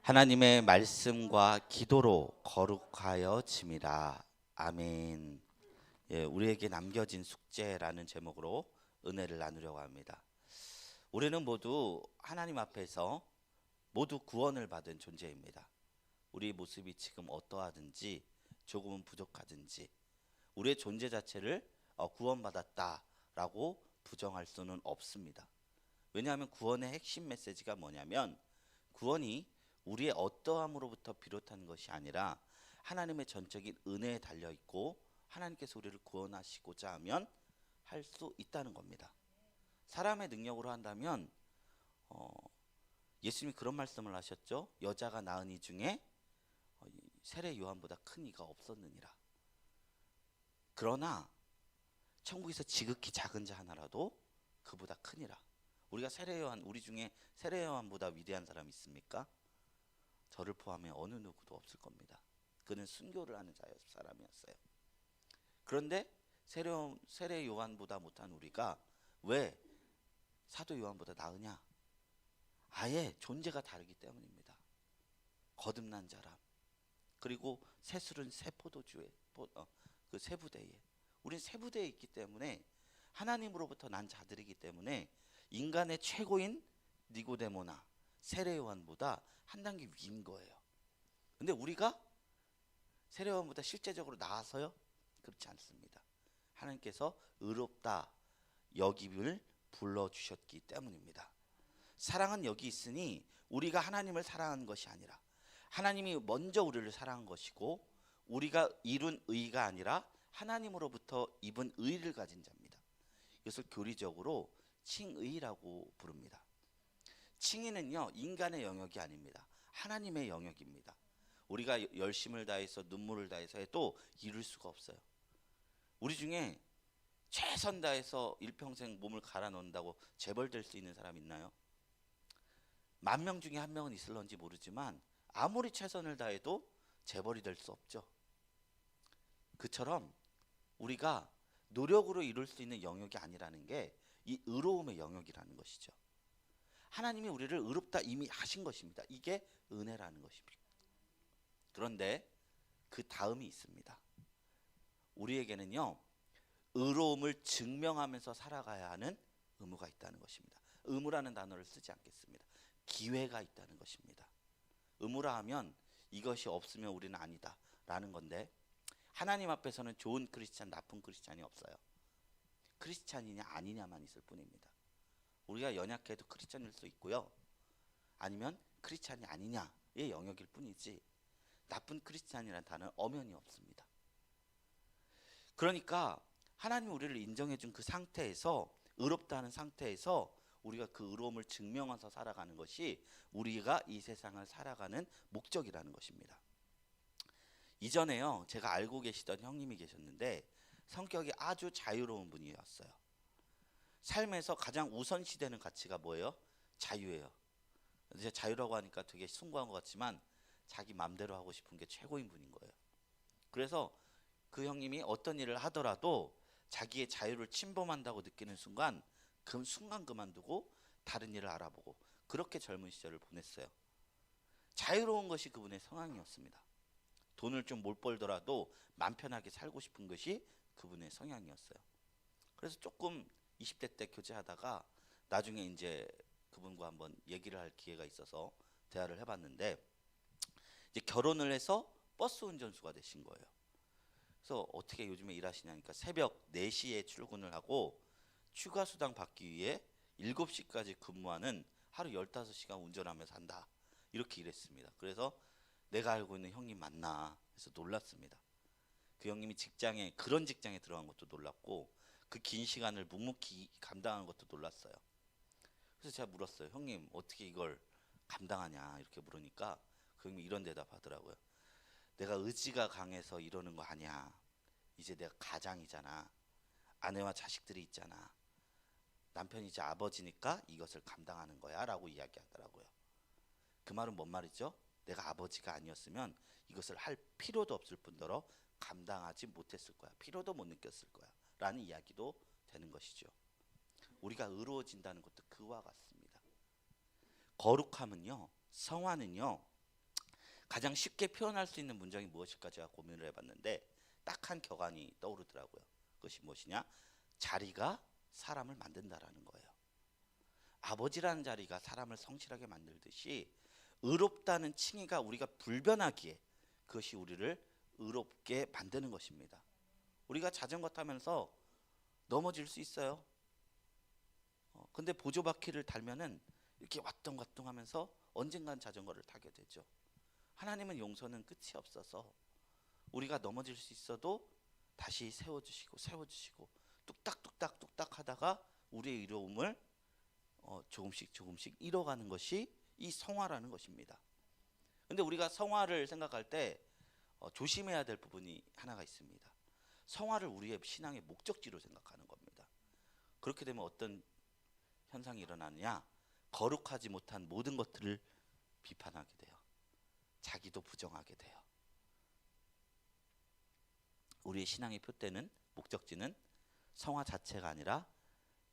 하나님의 말씀과 기도로 거룩하여 짐이라. 아멘. 예, 우리에게 남겨진 숙제라는 제목으로 은혜를 나누려고 합니다. 우리는 모두 하나님 앞에서 모두 구원을 받은 존재입니다. 우리 모습이 지금 어떠하든지 조금은 부족하든지 우리의 존재 자체를 구원받았다라고 부정할 수는 없습니다. 왜냐하면 구원의 핵심 메시지가 뭐냐면, 구원이 우리의 어떠함으로부터 비롯한 것이 아니라 하나님의 전적인 은혜에 달려 있고, 하나님께서 우리를 구원하시고자 하면 할 수 있다는 겁니다. 사람의 능력으로 한다면 예수님이 그런 말씀을 하셨죠. 여자가 낳은 이 중에 세례 요한보다 큰 이가 없었느니라. 그러나 천국에서 지극히 작은 자 하나라도 그보다 크니라. 우리가 세례 요한, 우리 중에 세례 요한보다 위대한 사람이 있습니까? 저를 포함해 어느 누구도 없을 겁니다. 그는 순교를 하는 사람이었어요. 그런데 세례 요한보다 못한 우리가 왜 사도 요한보다 나으냐? 아예 존재가 다르기 때문입니다. 거듭난 자람, 그리고 새술은 새 포도주에 그 새 부대에, 우린 새 부대에 있기 때문에, 하나님으로부터 난 자들이기 때문에 인간의 최고인 니고데모나 세례 요한보다 한 단계 위인 거예요. 근데 우리가 세례 요한보다 실제적으로 나아서요? 그렇지 않습니다. 하나님께서 의롭다 여김을 불러주셨기 때문입니다. 사랑은 여기 있으니 우리가 하나님을 사랑한 것이 아니라 하나님이 먼저 우리를 사랑한 것이고, 우리가 이룬 의가 아니라 하나님으로부터 입은 의를 가진 자입니다. 이것을 교리적으로 칭의라고 부릅니다. 칭의는요, 인간의 영역이 아닙니다. 하나님의 영역입니다. 우리가 열심을 다해서 눈물을 다해서 해도 이룰 수가 없어요. 우리 중에 최선 다해서 일평생 몸을 갈아 넣는다고 재벌될 수 있는 사람 있나요? 10,000명 중에 1명은 있을런지 모르지만 아무리 최선을 다해도 재벌이 될 수 없죠. 그처럼 우리가 노력으로 이룰 수 있는 영역이 아니라는 게 이 의로움의 영역이라는 것이죠. 하나님이 우리를 의롭다 이미 하신 것입니다. 이게 은혜라는 것입니다. 그런데 그 다음이 있습니다. 우리에게는요, 의로움을 증명하면서 살아가야 하는 의무가 있다는 것입니다. 의무라는 단어를 쓰지 않겠습니다. 기회가 있다는 것입니다. 의무라 하면 이것이 없으면 우리는 아니다 라는 건데, 하나님 앞에서는 좋은 크리스찬, 나쁜 크리스찬이 없어요. 크리스찬이냐 아니냐만 있을 뿐입니다. 우리가 연약해도 크리스찬일 수 있고요, 아니면 크리스찬이 아니냐의 영역일 뿐이지 나쁜 크리스찬이라는 단어는 엄연히 없습니다. 그러니까 하나님이 우리를 인정해 준 그 상태에서, 의롭다는 상태에서 우리가 그 의로움을 증명해서 살아가는 것이 우리가 이 세상을 살아가는 목적이라는 것입니다. 이전에요, 제가 알고 계시던 형님이 계셨는데 성격이 아주 자유로운 분이었어요. 삶에서 가장 우선시되는 가치가 뭐예요? 자유예요. 이제 자유라고 하니까 되게 숭고한 것 같지만 자기 맘대로 하고 싶은 게 최고인 분인 거예요. 그래서 그 형님이 어떤 일을 하더라도 자기의 자유를 침범한다고 느끼는 순간 그만두고 다른 일을 알아보고, 그렇게 젊은 시절을 보냈어요. 자유로운 것이 그분의 성향이었습니다. 돈을 좀 못 벌더라도 맘 편하게 살고 싶은 것이 그분의 성향이었어요. 그래서 조금 20대 때 교제하다가 나중에 이제 그분과 한번 얘기를 할 기회가 있어서 대화를 해봤는데, 이제 결혼을 해서 버스 운전수가 되신 거예요. 그래서 어떻게 요즘에 일하시냐니까 새벽 4시에 출근을 하고 추가 수당 받기 위해 7시까지 근무하는, 하루 15시간 운전하면서 산다, 이렇게 일했습니다. 그래서 내가 알고 있는 형님 맞나 해서 놀랐습니다. 그 형님이 그런 직장에 들어간 것도 놀랐고, 그 긴 시간을 묵묵히 감당하는 것도 놀랐어요. 그래서 제가 물었어요. 형님 어떻게 이걸 감당하냐 이렇게 물으니까 그 형님이 이런 대답 하더라고요. 내가 의지가 강해서 이러는 거 아니야. 이제 내가 가장이잖아. 아내와 자식들이 있잖아. 남편이 이제 아버지니까 이것을 감당하는 거야 라고 이야기하더라고요. 그 말은 뭔 말이죠? 내가 아버지가 아니었으면 이것을 할 필요도 없을 뿐더러 감당하지 못했을 거야. 필요도 못 느꼈을 거야 라는 이야기도 되는 것이죠. 우리가 의로워진다는 것도 그와 같습니다. 거룩함은요, 성화는요, 가장 쉽게 표현할 수 있는 문장이 무엇일까 제가 고민을 해봤는데 딱 한 격안이 떠오르더라고요. 그것이 무엇이냐? 자리가 사람을 만든다라는 거예요. 아버지라는 자리가 사람을 성실하게 만들듯이 의롭다는 칭의가 우리가 불변하기에 그것이 우리를 의롭게 만드는 것입니다. 우리가 자전거 타면서 넘어질 수 있어요. 근데 보조바퀴를 달면은 이렇게 왔동왔동 하면서 언젠간 자전거를 타게 되죠. 하나님은 용서는 끝이 없어서 우리가 넘어질 수 있어도 다시 세워주시고 뚝딱 하다가 우리의 의로움을 조금씩 잃어가는 것이 이 성화라는 것입니다. 근데 우리가 성화를 생각할 때 조심해야 될 부분이 하나가 있습니다. 성화를 우리의 신앙의 목적지로 생각하는 겁니다. 그렇게 되면 어떤 현상이 일어나느냐? 거룩하지 못한 모든 것들을 비판하게 돼요. 자기도 부정하게 돼요. 우리의 신앙의 표대는, 목적지는 성화 자체가 아니라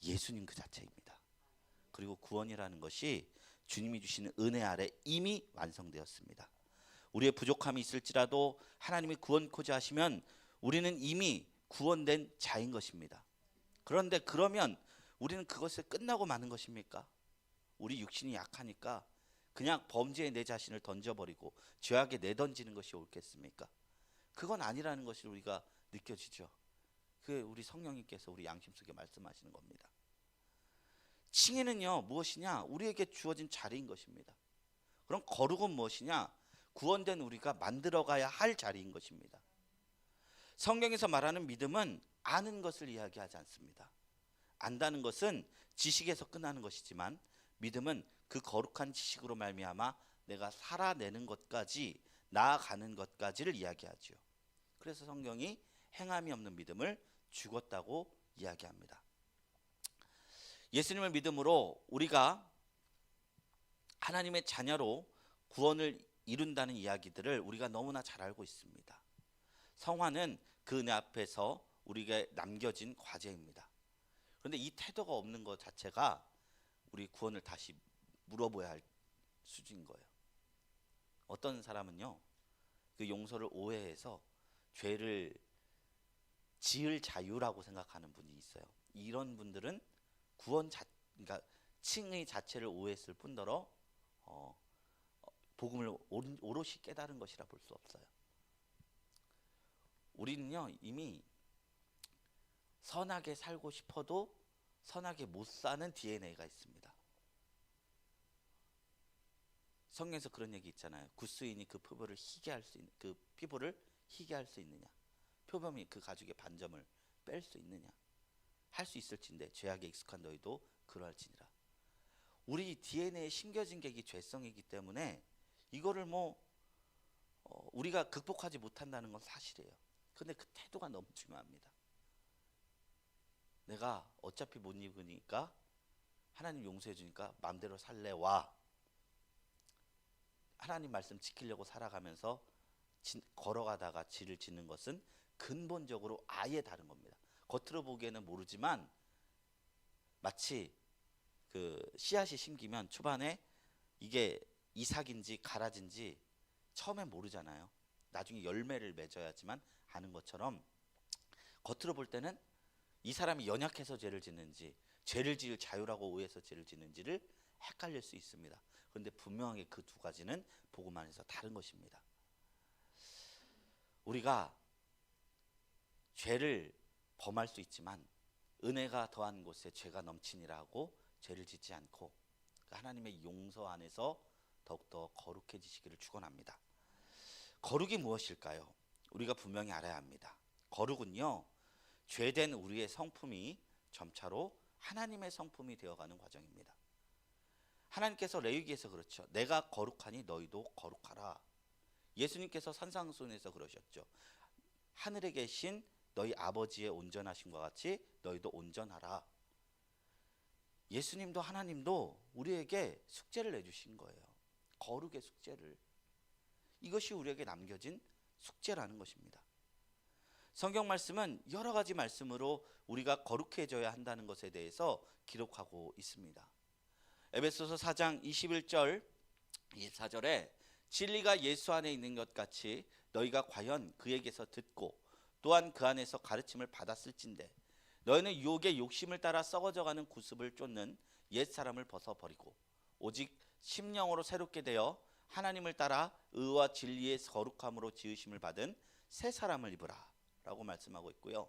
예수님 그 자체입니다. 그리고 구원이라는 것이 주님이 주시는 은혜 아래 이미 완성되었습니다. 우리의 부족함이 있을지라도 하나님이 구원코자 하시면 우리는 이미 구원된 자인 것입니다. 그런데 그러면 우리는 그것에 끝나고 마는 것입니까? 우리 육신이 약하니까 그냥 범죄에 내 자신을 던져버리고 죄악에 내던지는 것이 옳겠습니까? 그건 아니라는 것을 우리가 느껴지죠. 그 우리 성령님께서 우리 양심 속에 말씀하시는 겁니다. 칭의는요 무엇이냐? 우리에게 주어진 자리인 것입니다. 그럼 거룩은 무엇이냐? 구원된 우리가 만들어가야 할 자리인 것입니다. 성경에서 말하는 믿음은 아는 것을 이야기하지 않습니다. 안다는 것은 지식에서 끝나는 것이지만 믿음은 그 거룩한 지식으로 말미암아 내가 살아내는 것까지, 나아가는 것까지를 이야기하죠. 그래서 성경이 행함이 없는 믿음을 죽었다고 이야기합니다. 예수님을 믿음으로 우리가 하나님의 자녀로 구원을 이룬다는 이야기들을 우리가 너무나 잘 알고 있습니다. 성화는 그 은혜 앞에서 우리에게 남겨진 과제입니다. 그런데 이 태도가 없는 것 자체가 우리 구원을 다시 물어봐야 할 수준인 거예요. 어떤 사람은요 그 용서를 오해해서 죄를 지을 자유라고 생각하는 분이 있어요. 이런 분들은 그러니까 칭의 자체를 오해했을 뿐더러 복음을 오롯이 깨달은 것이라 볼 수 없어요. 우리는요 이미 선하게 살고 싶어도 선하게 못 사는 DNA가 있습니다. 성경에서 그런 얘기 있잖아요. 굿수인이 그 피부를 희게 할 수 있느냐? 표범이 그 가죽의 반점을 뺄 수 있느냐? 할 수 있을진데 죄악에 익숙한 너희도 그러할지니라. 우리 DNA에 심겨진 게 이 죄성이기 때문에 이거를 우리가 극복하지 못한다는 건 사실이에요. 근데 그 태도가 너무 중요합니다. 내가 어차피 못 입으니까 하나님 용서해 주니까 마음대로 살래 와. 하나님 말씀 지키려고 살아가면서 걸어가다가 지를 짓는 것은 근본적으로 아예 다른 겁니다. 겉으로 보기에는 모르지만 마치 그 씨앗이 심기면 초반에 이게 이삭인지 가라진지 처음엔 모르잖아요. 나중에 열매를 맺어야지만 아는 것처럼 겉으로 볼 때는 이 사람이 연약해서 죄를 짓는지 죄를 지을 자유라고 오해해서 죄를 짓는지를 헷갈릴 수 있습니다. 그런데 분명하게 그 두 가지는 복음 안에서 다른 것입니다. 우리가 죄를 범할 수 있지만 은혜가 더한 곳에 죄가 넘치니라고 죄를 짓지 않고 하나님의 용서 안에서 더욱더 거룩해지시기를 축원합니다. 거룩이 무엇일까요? 우리가 분명히 알아야 합니다. 거룩은요 죄된 우리의 성품이 점차로 하나님의 성품이 되어가는 과정입니다. 하나님께서 레위기에서 그렇죠. 내가 거룩하니 너희도 거룩하라. 예수님께서 산상수훈에서 그러셨죠. 하늘에 계신 너희 아버지의 온전하심과 같이 너희도 온전하라. 예수님도 하나님도 우리에게 숙제를 내주신 거예요. 거룩의 숙제를. 이것이 우리에게 남겨진 숙제라는 것입니다. 성경 말씀은 여러 가지 말씀으로 우리가 거룩해져야 한다는 것에 대해서 기록하고 있습니다. 에베소서 4장 21절 24절에 진리가 예수 안에 있는 것 같이 너희가 과연 그에게서 듣고 또한 그 안에서 가르침을 받았을진데 너희는 유혹의 욕심을 따라 썩어져가는 구습을 쫓는 옛사람을 벗어버리고 오직 심령으로 새롭게 되어 하나님을 따라 의와 진리의 거룩함으로 지으심을 받은 새 사람을 입으라 라고 말씀하고 있고요.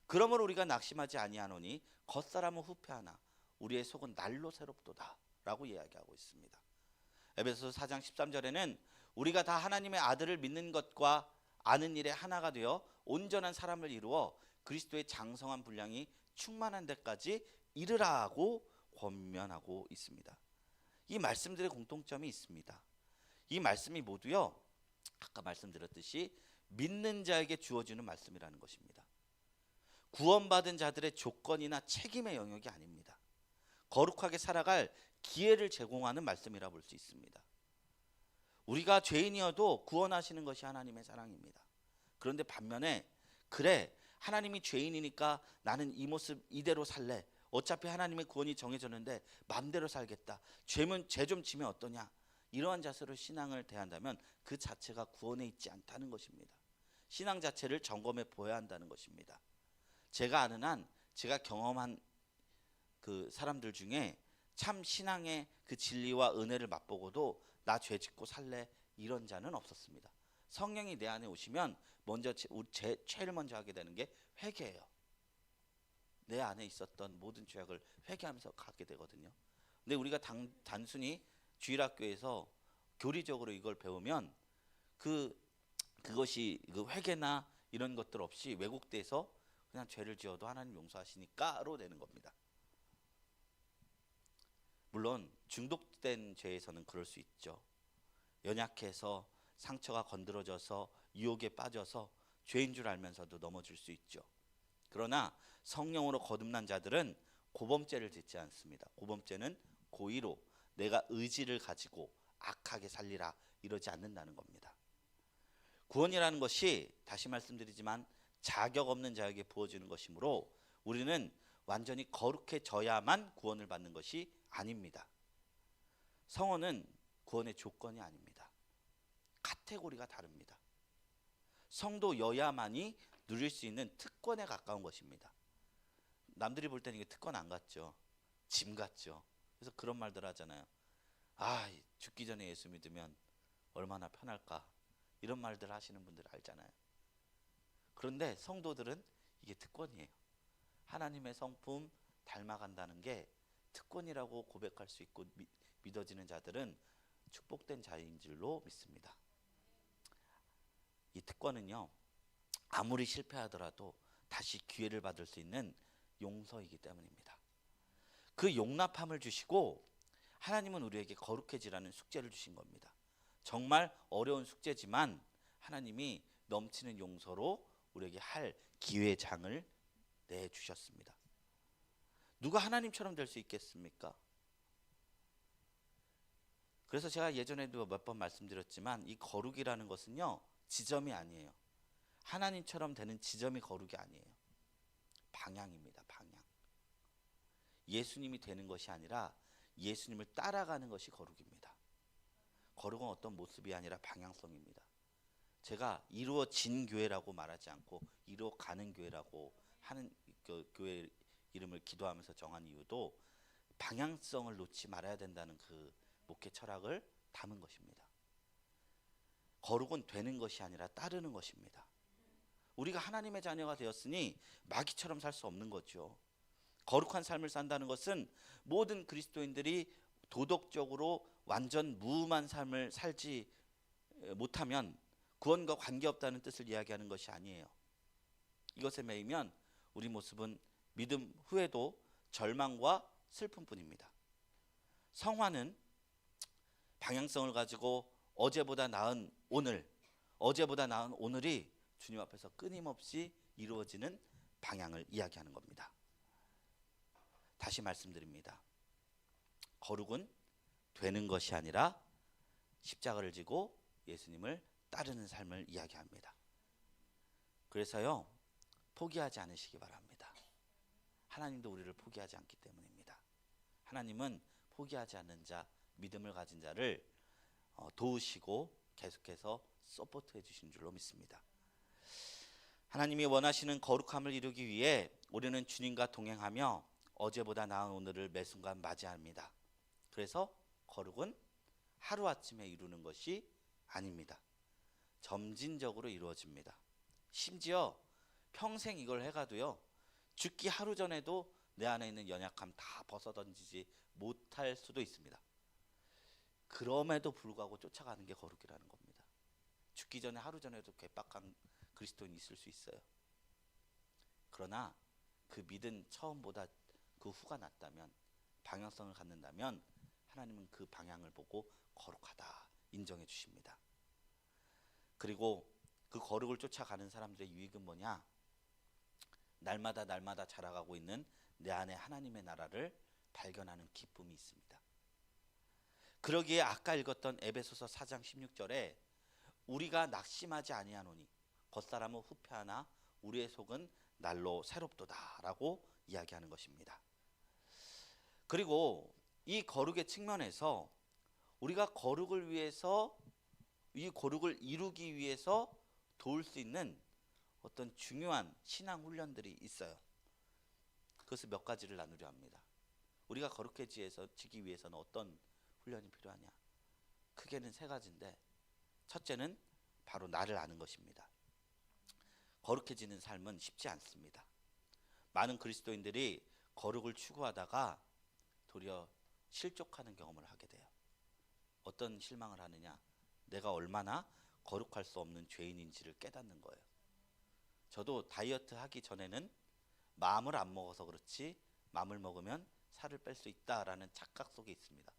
그러므로 우리가 낙심하지 아니하노니 겉사람은 후패하나 우리의 속은 날로 새롭도다 라고 이야기하고 있습니다. 에베소서 4장 13절에는 우리가 다 하나님의 아들을 믿는 것과 아는 일에 하나가 되어 온전한 사람을 이루어 그리스도의 장성한 분량이 충만한 데까지 이르라고 권면하고 있습니다. 이 말씀들의 공통점이 있습니다. 이 말씀이 모두요, 아까 말씀드렸듯이 믿는 자에게 주어지는 말씀이라는 것입니다. 구원받은 자들의 조건이나 책임의 영역이 아닙니다. 거룩하게 살아갈 기회를 제공하는 말씀이라 볼 수 있습니다. 우리가 죄인이어도 구원하시는 것이 하나님의 사랑입니다. 그런데 반면에 그래 하나님이 죄인이니까 나는 이 모습 이대로 살래. 어차피 하나님의 구원이 정해졌는데 마음대로 살겠다. 죄 좀 지면 어떠냐. 이러한 자세로 신앙을 대한다면 그 자체가 구원에 있지 않다는 것입니다. 신앙 자체를 점검해 보아야 한다는 것입니다. 제가 아는 한 제가 경험한 그 사람들 중에 참 신앙의 그 진리와 은혜를 맛보고도 나 죄 짓고 살래 이런 자는 없었습니다. 성령이 내 안에 오시면 먼저 제 죄를 먼저 하게 되는 게 회개예요. 내 안에 있었던 모든 죄악을 회개하면서 가게 되거든요. 근데 우리가 단순히 주일학교에서 교리적으로 이걸 배우면 그것이 그 회개나 이런 것들 없이 왜곡돼서 그냥 죄를 지어도 하나님 용서하시니까로 되는 겁니다. 물론 중독된 죄에서는 그럴 수 있죠. 연약해서 상처가 건드려져서 유혹에 빠져서 죄인 줄 알면서도 넘어질 수 있죠. 그러나 성령으로 거듭난 자들은 고범죄를 짓지 않습니다. 고범죄는 고의로 내가 의지를 가지고 악하게 살리라 이러지 않는다는 겁니다. 구원이라는 것이 다시 말씀드리지만 자격 없는 자에게 부어지는 것이므로 우리는 완전히 거룩해져야만 구원을 받는 것이 아닙니다. 성원은 구원의 조건이 아닙니다. 카테고리가 다릅니다. 성도여야만이 누릴 수 있는 특권에 가까운 것입니다. 남들이 볼 때는 이게 특권 안 같죠. 짐 같죠. 그래서 그런 말들 하잖아요. 아, 죽기 전에 예수 믿으면 얼마나 편할까. 이런 말들 하시는 분들 알잖아요. 그런데 성도들은 이게 특권이에요. 하나님의 성품 닮아간다는 게 특권이라고 고백할 수 있고 믿어지는 자들은 축복된 자인 줄로 믿습니다. 이 특권은요, 아무리 실패하더라도 다시 기회를 받을 수 있는 용서이기 때문입니다. 그 용납함을 주시고 하나님은 우리에게 거룩해지라는 숙제를 주신 겁니다. 정말 어려운 숙제지만 하나님이 넘치는 용서로 우리에게 할 기회의 장을 내주셨습니다. 누가 하나님처럼 될 수 있겠습니까? 그래서 제가 예전에도 몇 번 말씀드렸지만 이 거룩이라는 것은요, 지점이 아니에요. 하나님처럼 되는 지점이 거룩이 아니에요. 방향입니다. 방향. 예수님이 되는 것이 아니라 예수님을 따라가는 것이 거룩입니다. 거룩은 어떤 모습이 아니라 방향성입니다. 제가 이루어진 교회라고 말하지 않고 이루어가는 교회라고 하는 그 교회 이름을 기도하면서 정한 이유도 방향성을 놓지 말아야 된다는 그 목회 철학을 담은 것입니다. 거룩은 되는 것이 아니라 따르는 것입니다. 우리가 하나님의 자녀가 되었으니 마귀처럼 살 수 없는 거죠. 거룩한 삶을 산다는 것은 모든 그리스도인들이 도덕적으로 완전 무음한 삶을 살지 못하면 구원과 관계없다는 뜻을 이야기하는 것이 아니에요. 이것에 매이면 우리 모습은 믿음 후에도 절망과 슬픔뿐입니다. 성화는 방향성을 가지고 어제보다 나은 오늘이 주님 앞에서 끊임없이 이루어지는 방향을 이야기하는 겁니다. 다시 말씀드립니다. 거룩은 되는 것이 아니라 십자가를 지고 예수님을 따르는 삶을 이야기합니다. 그래서요, 포기하지 않으시기 바랍니다. 하나님도 우리를 포기하지 않기 때문입니다. 하나님은 포기하지 않는 자, 믿음을 가진 자를 도우시고 계속해서 서포트해 주신 줄로 믿습니다. 하나님이 원하시는 거룩함을 이루기 위해 우리는 주님과 동행하며 어제보다 나은 오늘을 매 순간 맞이합니다. 그래서 거룩은 하루아침에 이루는 것이 아닙니다. 점진적으로 이루어집니다. 심지어 평생 이걸 해가도요, 죽기 하루 전에도 내 안에 있는 연약함 다 벗어던지지 못할 수도 있습니다. 그럼에도 불구하고 쫓아가는 게 거룩이라는 겁니다. 죽기 전에 하루 전에도 괴팍한 그리스도인이 있을 수 있어요. 그러나 그 믿은 처음보다 그 후가 낫다면, 방향성을 갖는다면 하나님은 그 방향을 보고 거룩하다 인정해 주십니다. 그리고 그 거룩을 쫓아가는 사람들의 유익은 뭐냐? 날마다 자라가고 있는 내 안에 하나님의 나라를 발견하는 기쁨이 있습니다. 그러기에 아까 읽었던 에베소서 4장 16절에 우리가 낙심하지 아니하노니 겉사람은 후패하나 우리의 속은 날로 새롭도다라고 이야기하는 것입니다. 그리고 이 거룩의 측면에서 우리가 거룩을 위해서, 이 거룩을 이루기 위해서 도울 수 있는 어떤 중요한 신앙 훈련들이 있어요. 그것을 몇 가지를 나누려 합니다. 우리가 거룩해지기 위해서는 어떤 훈련이 필요하냐? 크게는 세 가지인데, 첫째는 바로 나를 아는 것입니다. 거룩해지는 삶은 쉽지 않습니다. 많은 그리스도인들이 거룩을 추구하다가 도리어 실족하는 경험을 하게 돼요. 어떤 실망을 하느냐? 내가 얼마나 거룩할 수 없는 죄인인지를 깨닫는 거예요. 저도 다이어트 하기 전에는 마음을 안 먹어서 그렇지 마음을 먹으면 살을 뺄 수 있다라는 착각 속에 있습니다.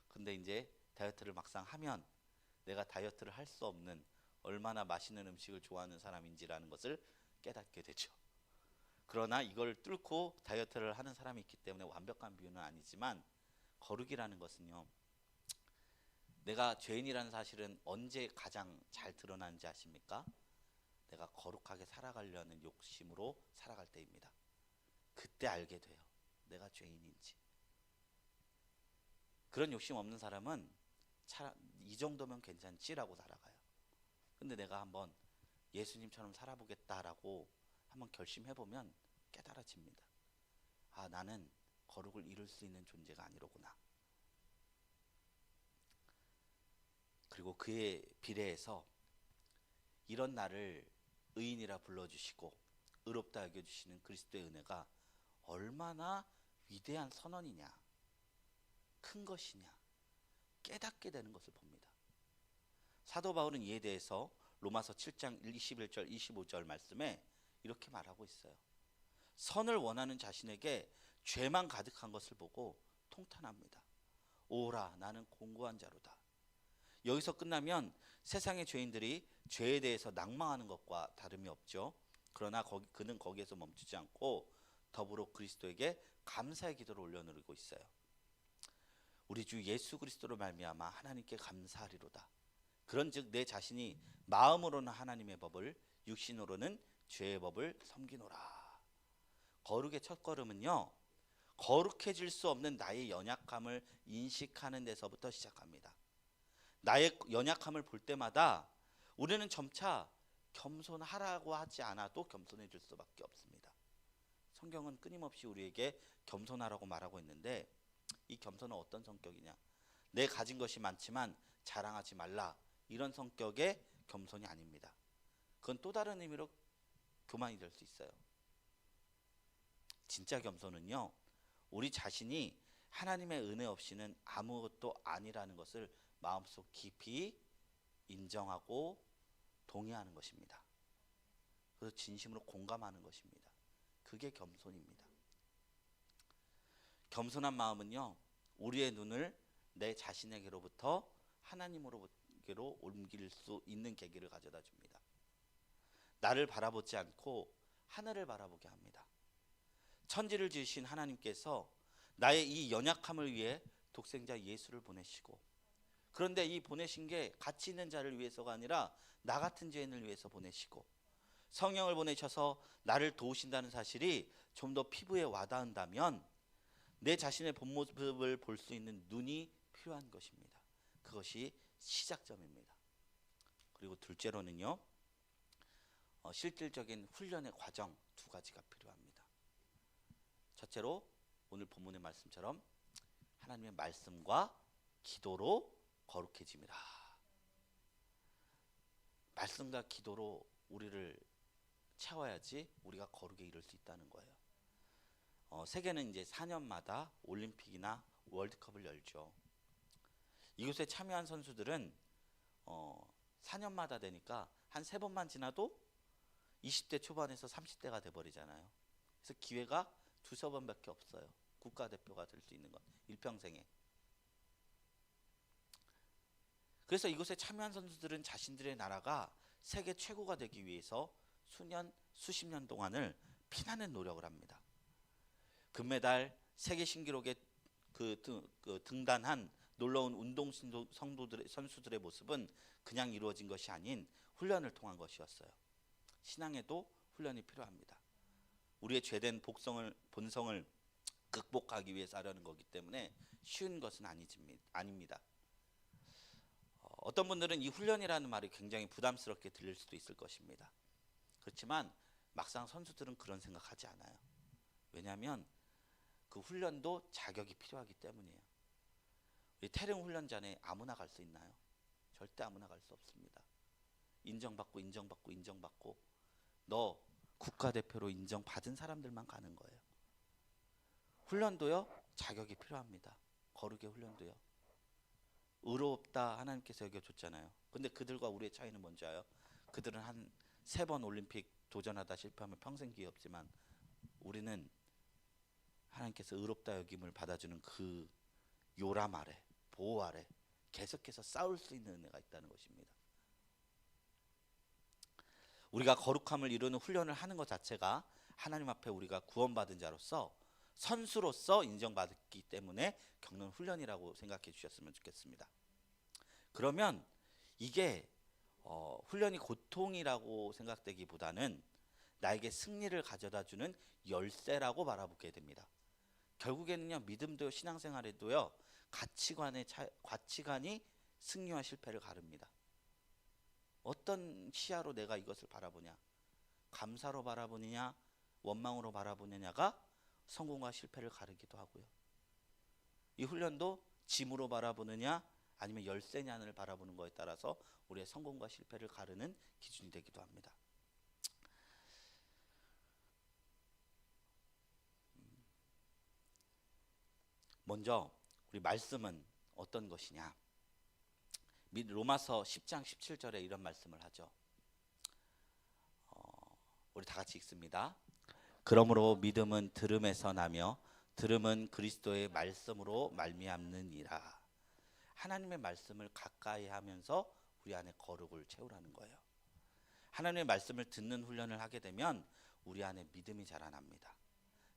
근데 이제 다이어트를 막상 하면 내가 다이어트를 할 수 없는, 얼마나 맛있는 음식을 좋아하는 사람인지라는 것을 깨닫게 되죠. 그러나 이걸 뚫고 다이어트를 하는 사람이 있기 때문에 완벽한 비유는 아니지만, 거룩이라는 것은요, 내가 죄인이라는 사실은 언제 가장 잘 드러나는지 아십니까? 내가 거룩하게 살아가려는 욕심으로 살아갈 때입니다. 그때 알게 돼요. 내가 죄인인지. 그런 욕심 없는 사람은 이 정도면 괜찮지라고 살아가요. 근데 내가 한번 예수님처럼 살아보겠다라고 한번 결심해보면 깨달아집니다. 아, 나는 거룩을 이룰 수 있는 존재가 아니로구나. 그리고 그에 비례해서 이런 나를 의인이라 불러주시고 의롭다 여겨주시는 그리스도의 은혜가 얼마나 위대한 선언이냐, 큰 것이냐 깨닫게 되는 것을 봅니다. 사도 바울은 이에 대해서 로마서 7장 21절 25절 말씀에 이렇게 말하고 있어요. 선을 원하는 자신에게 죄만 가득한 것을 보고 통탄합니다. 오라, 나는 공고한 자로다. 여기서 끝나면 세상의 죄인들이 죄에 대해서 낭망하는 것과 다름이 없죠. 그러나 그는 거기에서 멈추지 않고 더불어 그리스도에게 감사의 기도를 올려누르고 있어요. 우리 주 예수 그리스도로 말미암아 하나님께 감사하리로다. 그런즉 내 자신이 마음으로는 하나님의 법을, 육신으로는 죄의 법을 섬기노라. 거룩의 첫걸음은요, 거룩해질 수 없는 나의 연약함을 인식하는 데서부터 시작합니다. 나의 연약함을 볼 때마다 우리는 점차 겸손하라고 하지 않아도 겸손해질 수밖에 없습니다. 성경은 끊임없이 우리에게 겸손하라고 말하고 있는데, 이 겸손은 어떤 성격이냐? 내 가진 것이 많지만 자랑하지 말라, 이런 성격의 겸손이 아닙니다. 그건 또 다른 의미로 교만이 될 수 있어요. 진짜 겸손은요, 우리 자신이 하나님의 은혜 없이는 아무것도 아니라는 것을 마음속 깊이 인정하고 동의하는 것입니다. 그래서 진심으로 공감하는 것입니다. 그게 겸손입니다. 겸손한 마음은요, 우리의 눈을 내 자신에게로부터 하나님으로부터 옮길 수 있는 계기를 가져다 줍니다. 나를 바라보지 않고 하늘을 바라보게 합니다. 천지를 지으신 하나님께서 나의 이 연약함을 위해 독생자 예수를 보내시고, 그런데 이 보내신 게 가치 있는 자를 위해서가 아니라 나 같은 죄인을 위해서 보내시고, 성령을 보내셔서 나를 도우신다는 사실이 좀 더 피부에 와닿는다면 내 자신의 본 모습을 볼 수 있는 눈이 필요한 것입니다. 그것이 시작점입니다. 그리고 둘째로는요, 실질적인 훈련의 과정 두 가지가 필요합니다. 첫째로 오늘 본문의 말씀처럼 하나님의 말씀과 기도로 거룩해짐이라. 말씀과 기도로 우리를 채워야지 우리가 거룩에 이를 수 있다는 거예요. 세계는 이제 4년마다 올림픽이나 월드컵을 열죠. 이곳에 참여한 선수들은 4년마다 되니까 한 3번만 지나도 20대 초반에서 30대가 돼버리잖아요. 그래서 기회가 2~3번밖에 없어요. 국가대표가 될 수 있는 건 일평생에. 그래서 이곳에 참여한 선수들은 자신들의 나라가 세계 최고가 되기 위해서 수십 년 동안을 피나는 노력을 합니다. 금메달, 세계 신기록에 등단한 놀라운 운동 선수들의 모습은 그냥 이루어진 것이 아닌 훈련을 통한 것이었어요. 신앙에도 훈련이 필요합니다. 우리의 죄된 본성을 극복하기 위해서 하려는 거기 때문에 쉬운 것은 아닙니다. 어떤 분들은 이 훈련이라는 말이 굉장히 부담스럽게 들릴 수도 있을 것입니다. 그렇지만 막상 선수들은 그런 생각하지 않아요. 왜냐하면 그 훈련도 자격이 필요하기 때문이에요. 우리 태릉 훈련장에 아무나 갈 수 있나요? 절대 아무나 갈 수 없습니다. 인정받고 너 국가대표로 인정받은 사람들만 가는 거예요. 훈련도요, 자격이 필요합니다. 거룩의 훈련도요. 의롭다 하나님께서 여겨줬잖아요. 근데 그들과 우리의 차이는 뭔지 알아요? 그들은 한 3번 올림픽 도전하다 실패하면 평생 기회 없지만 우리는 하나님께서 의롭다 여김을 받아주는 그 요람 아래, 보호 아래 계속해서 싸울 수 있는 은혜가 있다는 것입니다. 우리가 거룩함을 이루는 훈련을 하는 것 자체가 하나님 앞에 우리가 구원받은 자로서 선수로서 인정받기 때문에 겪는 훈련이라고 생각해 주셨으면 좋겠습니다. 그러면 이게 훈련이 고통이라고 생각되기보다는 나에게 승리를 가져다주는 열쇠라고 바라보게 됩니다. 결국에는요, 믿음도 신앙생활에도요, 가치관이 승리와 실패를 가릅니다. 어떤 시야로 내가 이것을 바라보냐, 감사로 바라보느냐, 원망으로 바라보느냐가 성공과 실패를 가르기도 하고요. 이 훈련도 짐으로 바라보느냐 아니면 열쇠냐를 바라보는 것에 따라서 우리의 성공과 실패를 가르는 기준이 되기도 합니다. 먼저 우리 말씀은 어떤 것이냐? 로마서 10장 17절에 이런 말씀을 하죠. 우리 다 같이 읽습니다. 그러므로 믿음은 들음에서 나며 들음은 그리스도의 말씀으로 말미암느니라. 하나님의 말씀을 가까이 하면서 우리 안에 거룩을 채우라는 거예요. 하나님의 말씀을 듣는 훈련을 하게 되면 우리 안에 믿음이 자라납니다.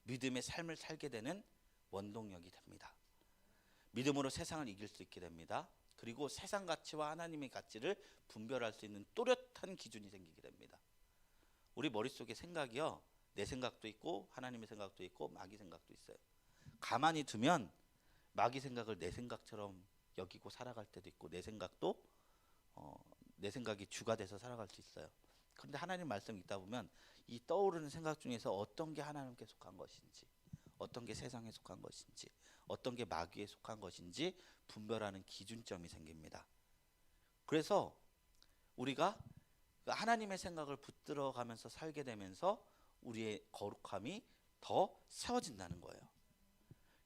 믿음의 삶을 살게 되는 원동력이 됩니다. 믿음으로 세상을 이길 수 있게 됩니다. 그리고 세상 가치와 하나님의 가치를 분별할 수 있는 또렷한 기준이 생기게 됩니다. 우리 머릿속에 생각이요, 내 생각도 있고 하나님의 생각도 있고 마귀 생각도 있어요. 가만히 두면 마귀 생각을 내 생각처럼 여기고 살아갈 때도 있고 내 생각도 내 생각이 주가 돼서 살아갈 수 있어요. 그런데 하나님 말씀 읽다 보면 이 떠오르는 생각 중에서 어떤 게 하나님께 속한 것인지, 어떤 게 세상에 속한 것인지, 어떤 게 마귀에 속한 것인지 분별하는 기준점이 생깁니다. 그래서 우리가 하나님의 생각을 붙들어가면서 살게 되면서 우리의 거룩함이 더 세워진다는 거예요.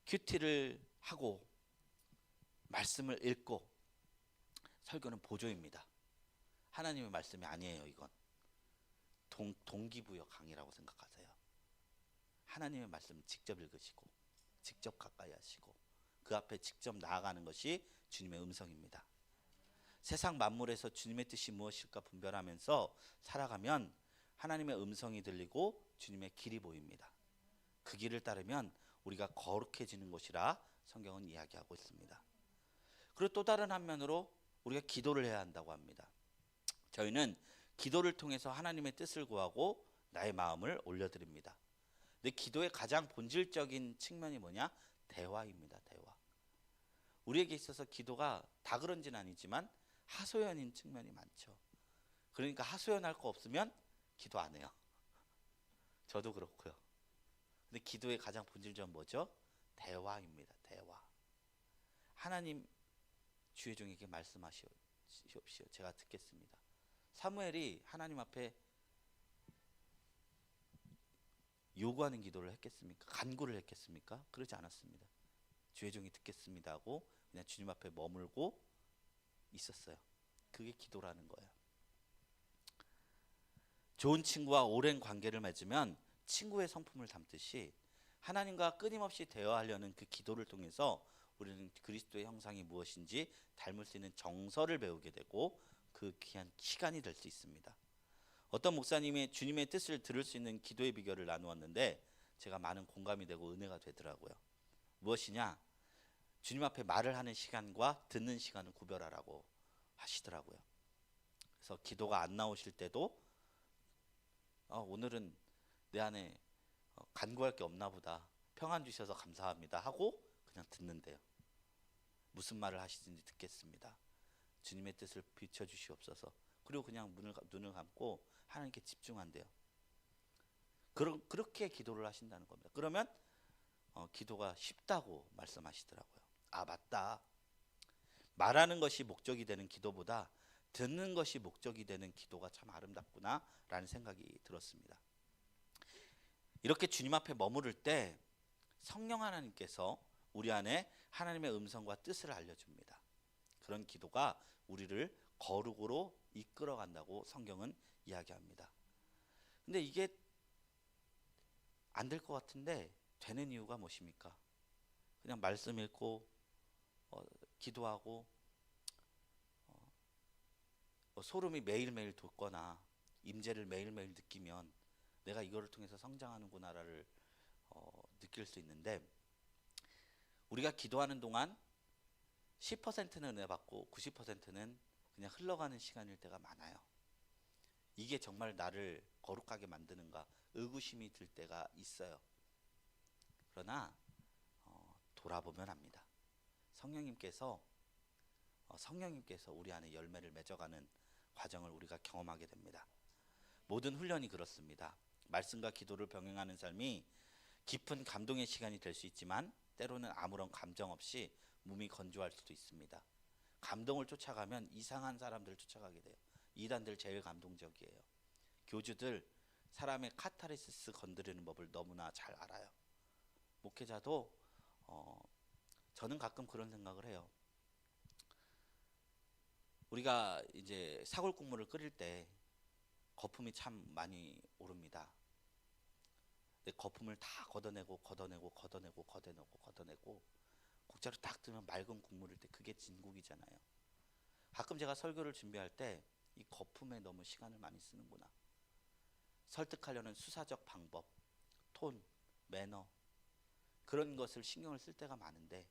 큐티를 하고 말씀을 읽고 설교는 보조입니다. 하나님의 말씀이 아니에요. 이건 동기부여 강의라고 생각하세요. 하나님의 말씀 직접 읽으시고 직접 가까이 하시고 그 앞에 직접 나아가는 것이 주님의 음성입니다. 세상 만물에서 주님의 뜻이 무엇일까 분별하면서 살아가면 하나님의 음성이 들리고 주님의 길이 보입니다. 그 길을 따르면 우리가 거룩해지는 것이라 성경은 이야기하고 있습니다. 그리고 또 다른 한면으로 우리가 기도를 해야 한다고 합니다. 저희는 기도를 통해서 하나님의 뜻을 구하고 나의 마음을 올려드립니다. 근데 기도의 가장 본질적인 측면이 뭐냐? 대화입니다. 대화. 우리에게 있어서 기도가 다 그런지는 아니지만 하소연인 측면이 많죠. 그러니까 하소연할 거 없으면 기도 안 해요. 저도 그렇고요. 근데 기도의 가장 본질적인 뭐죠? 대화입니다. 대화. 하나님 주의 종에게 말씀하시옵시오. 제가 듣겠습니다. 사무엘이 하나님 앞에 요구하는 기도를 했겠습니까? 간구를 했겠습니까? 그러지 않았습니다. 주의 종이 듣겠습니다 하고 그냥 주님 앞에 머물고 있었어요. 그게 기도라는 거예요. 좋은 친구와 오랜 관계를 맺으면 친구의 성품을 담듯이 하나님과 끊임없이 대화하려는 그 기도를 통해서 우리는 그리스도의 형상이 무엇인지 닮을 수 있는 정서를 배우게 되고 그 귀한 시간이 될 수 있습니다. 어떤 목사님이 주님의 뜻을 들을 수 있는 기도의 비결을 나누었는데 제가 많은 공감이 되고 은혜가 되더라고요. 무엇이냐? 주님 앞에 말을 하는 시간과 듣는 시간을 구별하라고 하시더라고요. 그래서 기도가 안 나오실 때도 오늘은 내 안에 간구할 게 없나 보다. 평안 주셔서 감사합니다 하고 그냥 듣는데요. 무슨 말을 하시든지 듣겠습니다. 주님의 뜻을 비춰주시옵소서. 그리고 그냥 눈을 감고 하나님께 집중한대요. 그렇게 기도를 하신다는 겁니다. 그러면 기도가 쉽다고 말씀하시더라고요. 아, 맞다. 말하는 것이 목적이 되는 기도보다 듣는 것이 목적이 되는 기도가 참 아름답구나 라는 생각이 들었습니다. 이렇게 주님 앞에 머무를 때 성령 하나님께서 우리 안에 하나님의 음성과 뜻을 알려줍니다. 그런 기도가 우리를 거룩으로 이끌어 간다고 성경은 이야기합니다. 근데 이게 안 될 것 같은데 되는 이유가 무엇입니까? 그냥 말씀 읽고 기도하고 소름이 매일매일 돋거나 임재를 매일매일 느끼면 내가 이거를 통해서 성장하는구나를 느낄 수 있는데, 우리가 기도하는 동안 10%는 은혜 받고 90%는 그냥 흘러가는 시간일 때가 많아요. 이게 정말 나를 거룩하게 만드는가 의구심이 들 때가 있어요. 그러나 돌아보면 합니다. 성령님께서 우리 안에 열매를 맺어가는 과정을 우리가 경험하게 됩니다. 모든 훈련이 그렇습니다. 말씀과 기도를 병행하는 삶이 깊은 감동의 시간이 될 수 있지만 때로는 아무런 감정 없이 몸이 건조할 수도 있습니다. 감동을 쫓아가면 이상한 사람들을 쫓아가게 돼요. 이단들 제일 감동적이에요. 교주들 사람의 카타르시스 건드리는 법을 너무나 잘 알아요. 목회자도 저는 가끔 그런 생각을 해요. 우리가 이제 사골 국물을 끓일 때 거품이 참 많이 오릅니다. 근데 거품을 다 걷어내고 국자로 딱 뜨면 맑은 국물일 때 그게 진국이잖아요. 가끔 제가 설교를 준비할 때 이 거품에 너무 시간을 많이 쓰는구나. 설득하려는 수사적 방법, 톤, 매너 그런 것을 신경을 쓸 때가 많은데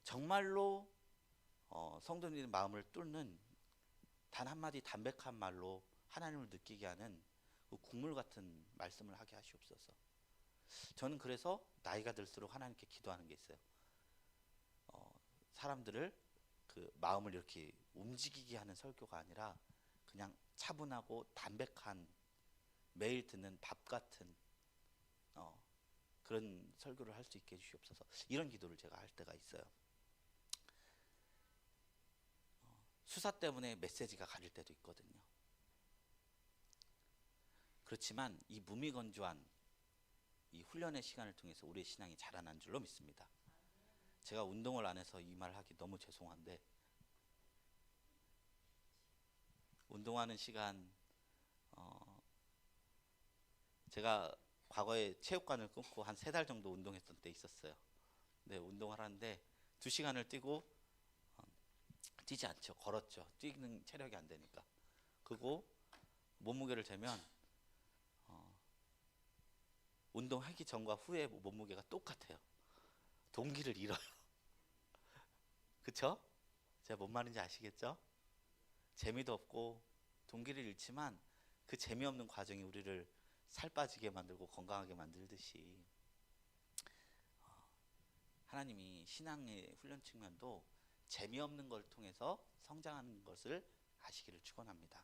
정말로 성도님의 마음을 뚫는 단 한마디 담백한 말로 하나님을 느끼게 하는 그 국물 같은 말씀을 하게 하시옵소서. 저는 그래서 나이가 들수록 하나님께 기도하는 게 있어요. 사람들을 그 마음을 이렇게 움직이게 하는 설교가 아니라 그냥 차분하고 담백한 매일 듣는 밥 같은 그런 설교를 할 수 있게 해주시옵소서. 이런 기도를 제가 할 때가 있어요. 수사 때문에 메시지가 가릴 때도 있거든요. 그렇지만 이 무미건조한 이 훈련의 시간을 통해서 우리의 신앙이 자라난 줄로 믿습니다. 제가 운동을 안 해서 이 말 하기 너무 죄송한데 운동하는 시간 제가 과거에 체육관을 끊고 한 3달 정도 운동했던 때 있었어요. 근데 운동을 하는데 2시간을 뛰고 뛰지 않죠. 걸었죠. 뛰는 체력이 안 되니까. 그리고 몸무게를 재면 운동하기 전과 후에 몸무게가 똑같아요. 동기를 잃어요. 그쵸? 제가 뭔 말인지 아시겠죠? 재미도 없고 동기를 잃지만 그 재미없는 과정이 우리를 살 빠지게 만들고 건강하게 만들듯이 하나님이 신앙의 훈련 측면도 재미없는 걸 통해서 성장하는 것을 하시기를 축원합니다.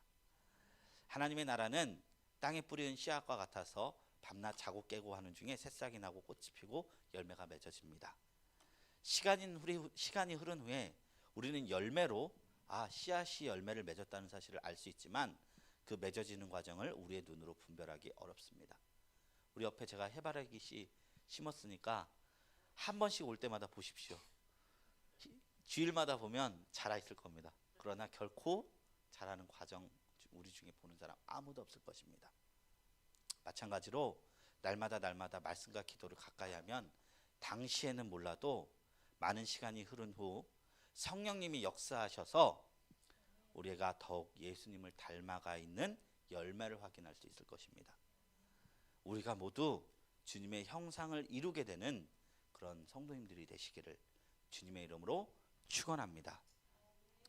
하나님의 나라는 땅에 뿌리는 씨앗과 같아서 밤낮 자고 깨고 하는 중에 새싹이 나고 꽃이 피고 열매가 맺어집니다. 시간이 흐른 후에 우리는 열매로 씨앗이 열매를 맺었다는 사실을 알 수 있지만 그 맺어지는 과정을 우리의 눈으로 분별하기 어렵습니다. 우리 옆에 제가 해바라기 씨 심었으니까 한 번씩 올 때마다 보십시오. 주일마다 보면 자라 있을 겁니다. 그러나 결코 자라는 과정 우리 중에 보는 사람 아무도 없을 것입니다. 마찬가지로 날마다 말씀과 기도를 가까이 하면 당시에는 몰라도 많은 시간이 흐른 후 성령님이 역사하셔서 우리가 더욱 예수님을 닮아가 있는 열매를 확인할 수 있을 것입니다. 우리가 모두 주님의 형상을 이루게 되는 그런 성도님들이 되시기를 주님의 이름으로 축원합니다.